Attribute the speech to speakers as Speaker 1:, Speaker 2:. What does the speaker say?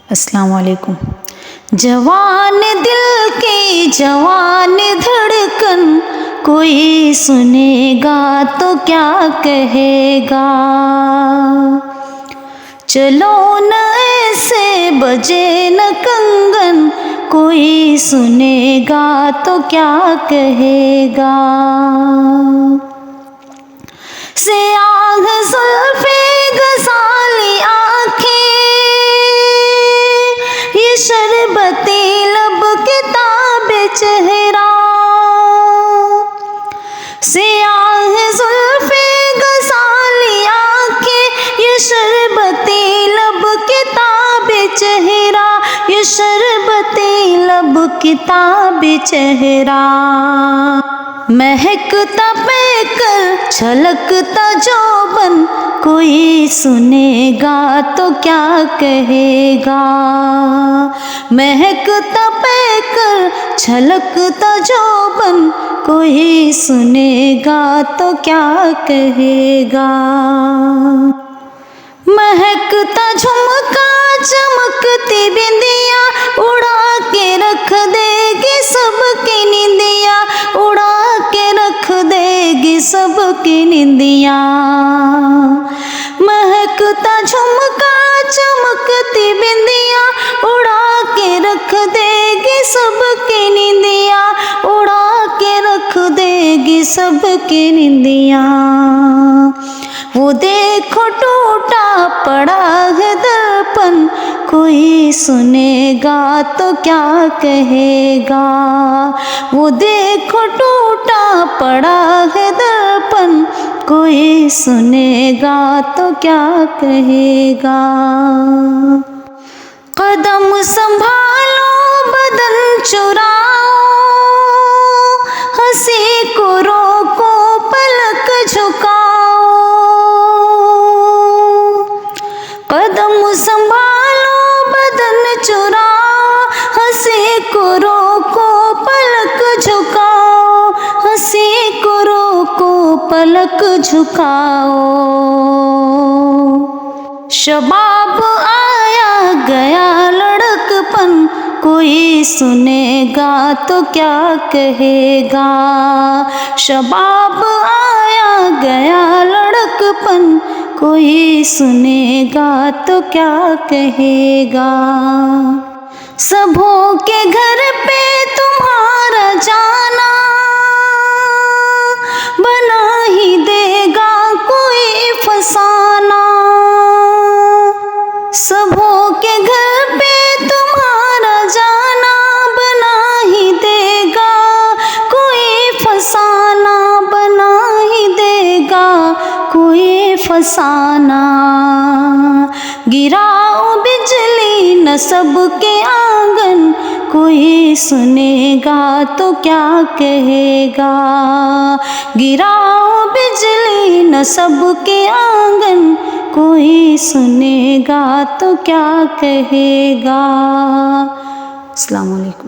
Speaker 1: अस्सलाम वालेकुम। जवान दिल की जवान धड़कन, कोई सुनेगा तो क्या कहेगा। चलो न ऐसे बजे न कंगन, कोई सुनेगा तो क्या कहेगा। सियाह जुल्फे गजाली आँखें, ये शरबती लब किताब चेहरा। सियाह जुल्फे गजाली आँखें, ये शरबती लब किताब चेहरा। ये शरबती लब किताब चेहरा। महकता पैकर छलकता जोबन, कोई सुनेगा तो क्या कहेगा। महकता पैकर छलकता जोबन, कोई सुनेगा तो क्या कहेगा। महकता झुमका चमकती बिंदिया, उड़ा के रख देगी सबकी निंदिया। उड़ा के रख देगी सबकी निंदिया। महकता झुमका चमकती बिंदिया, उड़ा के रख देगी सबकी निंदिया। उड़ा के रख देगी सबकी निंदिया। वो देखो टूटा पड़ा है दर्पण, कोई सुनेगा तो क्या कहेगा। वो देखो टूटा पड़ा है दर्पण, कोई सुनेगा तो क्या कहेगा। कदम संभालो बदन चुराओ, हंसी को रोको पलक झुकाओ। कदम संभालो बदन चुराओ, हंसी को रोको पलक झुकाओ। हंसी को रोको पलक झुकाओ। शबाब आया गया लड़कपन, कोई सुनेगा तो क्या कहेगा। शबाब आया गया लड़कपन, कोई सुनेगा तो क्या कहेगा। सबों के घर पे तुम्हारा जाना, बना ही देगा कोई फसाना। सबों के घर पे तुम्हारा जाना, बना ही देगा कोई फसाना। बना ही देगा कोई फसाना। गिराओ बिजली न सबके आंगन, कोई सुनेगा तो क्या कहेगा। गिराओ बिजली न सबके आंगन, कोई सुनेगा तो क्या कहेगा। अस्सलाम वालेकुम।